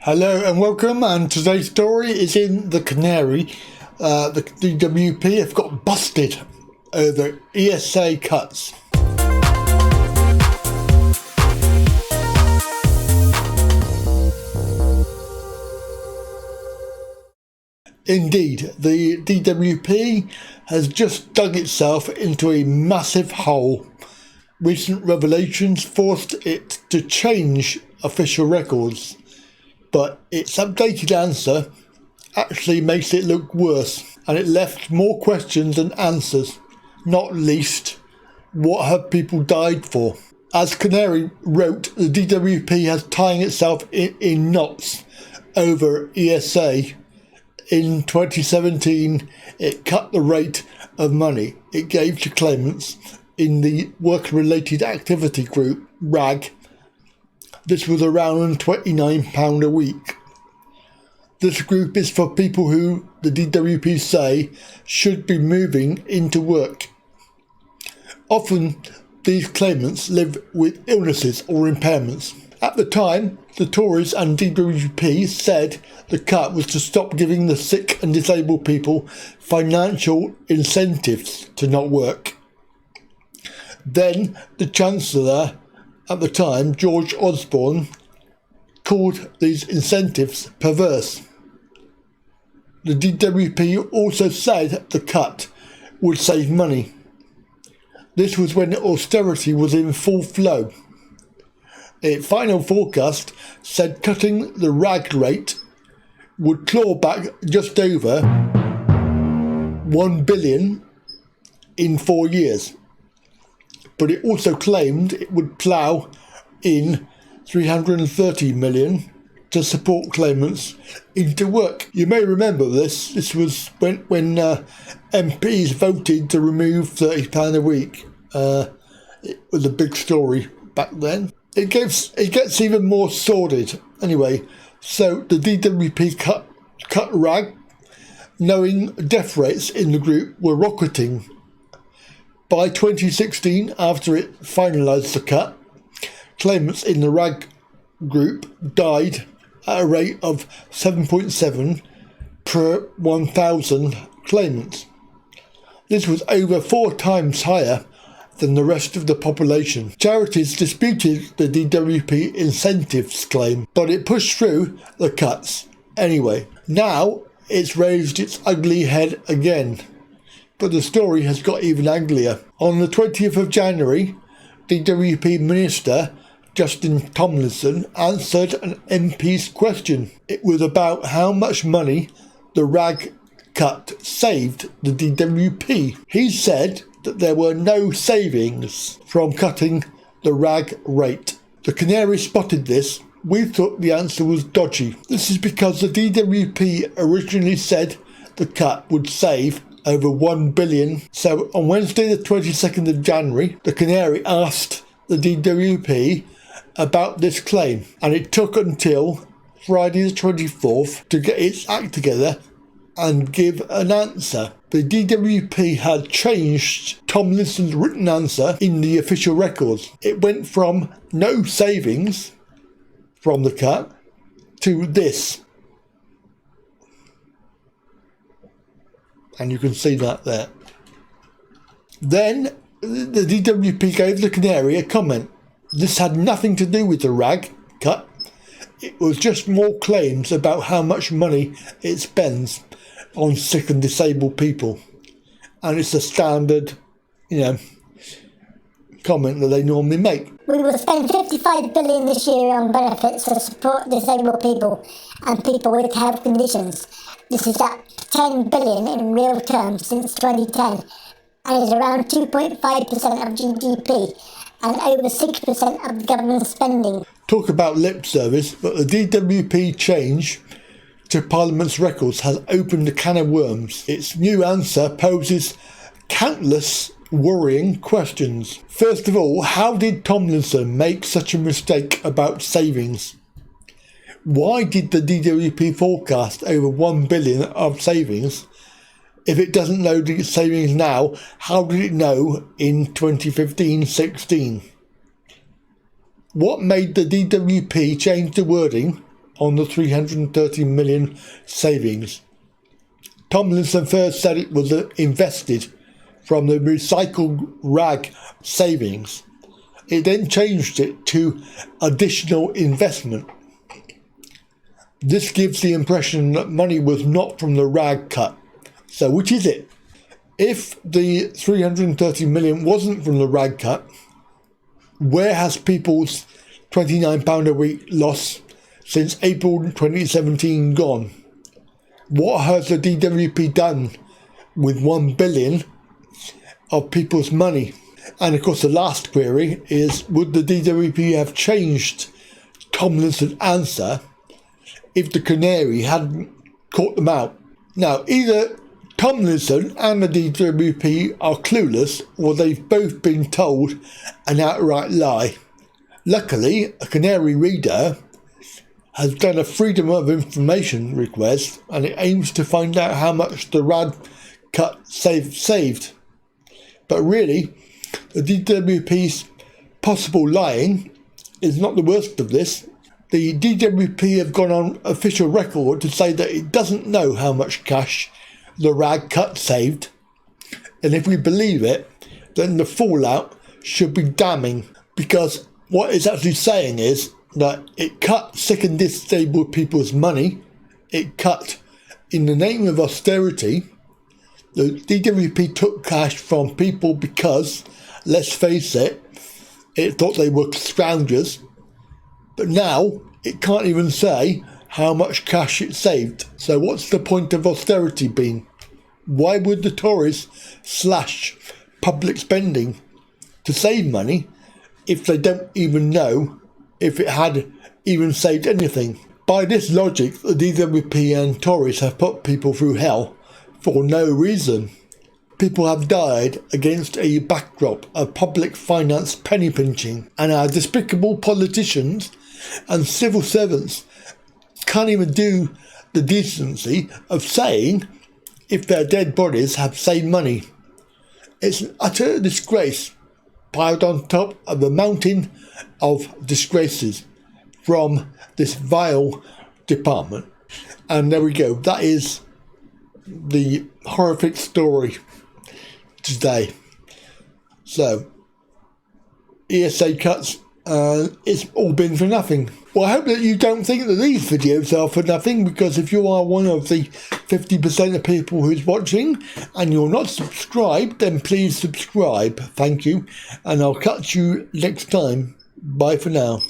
Hello and welcome, and today's story is in the Canary. The DWP have got busted over ESA cuts. Indeed, the DWP has just dug itself into a massive hole. Recent revelations forced it to change official records, but its updated answer actually makes it look worse, and it left more questions than answers, not least, what have people died for? As Canary wrote, the DWP has tying itself in knots over ESA. In 2017, it cut the rate of money it gave to claimants in the work-related activity group, WRAG. This was around £29 a week. This group is for people who the DWP say should be moving into work. Often, these claimants live with illnesses or impairments. At the time, the Tories and DWP said the cut was to stop giving the sick and disabled people financial incentives to not work. Then the Chancellor at the time, George Osborne, called these incentives perverse. The DWP also said the cut would save money. This was when austerity was in full flow. A final forecast said cutting the WRAG rate would claw back just over £1 billion in 4 years. But it also claimed it would plough in £330 million to support claimants into work. You may remember this. This was when MPs voted to remove £30 a week. It was a big story back then. It gets even more sordid. Anyway, so the DWP cut WRAG, knowing death rates in the group were rocketing. By 2016, after it finalised the cut, claimants in the WRAG group died at a rate of 7.7 per 1,000 claimants. This was over 4 times higher than the rest of the population. Charities disputed the DWP incentives claim, but it pushed through the cuts anyway. Now it's raised its ugly head again. But the story has got even uglier. On the 20th of January, DWP Minister Justin Tomlinson answered an MP's question. It was about how much money the WRAG cut saved the DWP. He said that there were no savings from cutting the WRAG rate. The Canary spotted this. We thought the answer was dodgy. This is because the DWP originally said the cut would save over £1 billion. So on Wednesday the 22nd of January, the Canary asked the DWP about this claim, and it took until Friday the 24th to get its act together and give an answer. The DWP had changed Tomlinson's written answer in the official records. It went from no savings from the cut to this. And you can see that there. Then the DWP gave the Canary a comment. This had nothing to do with the WRAG cut. It was just more claims about how much money it spends on sick and disabled people. And it's a standard, comment that they normally make. We will spend $55 billion this year on benefits to support disabled people and people with health conditions. This is up $10 billion in real terms since 2010 and is around 2.5% of GDP and over 6% of government spending. Talk about lip service, but the DWP change to Parliament's records has opened a can of worms. Its new answer poses countless worrying questions. First of all, how did Tomlinson make such a mistake about savings? Why did the DWP forecast over £1 billion of savings? If it doesn't know the savings now, how did it know in 2015-16? What made the DWP change the wording on the 330 million savings. Tomlinson first said it was invested from the recycled rag savings. It then changed it to additional investment. This gives the impression that money was not from the rag cut. So which is it? If the 330 million wasn't from the rag cut, where has people's £29 a week loss since April 2017 gone? What has the DWP done with 1 billion of people's money? And of course the last query is, would the DWP have changed Tomlinson's answer if the Canary hadn't caught them out? Now, either Tomlinson and the DWP are clueless, or they've both been told an outright lie. Luckily, a Canary reader has done a Freedom of Information request, and it aims to find out how much the rag cut saved. But really, the DWP's possible lying is not the worst of this. The DWP have gone on official record to say that it doesn't know how much cash the rag cut saved, and if we believe it, then the fallout should be damning, because what it's actually saying is that it cut sick and disabled people's money, it cut in the name of austerity. The DWP took cash from people because, let's face it, it thought they were scroungers, but now it can't even say how much cash it saved. So what's the point of austerity been? Why would the Tories slash public spending to save money if they don't even know if it had even saved anything? By this logic, the DWP and Tories have put people through hell for no reason. People have died against a backdrop of public finance penny pinching, and our despicable politicians and civil servants can't even do the decency of saying if their dead bodies have saved money. It's an utter disgrace piled on top of a mountain of disgraces from this vile department. And there we go. That is the horrific story today. So, ESA cuts, it's all been for nothing. Well, I hope that you don't think that these videos are for nothing, because if you are one of the 50% of people who's watching and you're not subscribed, then please subscribe. Thank you. And I'll catch you next time. Bye for now.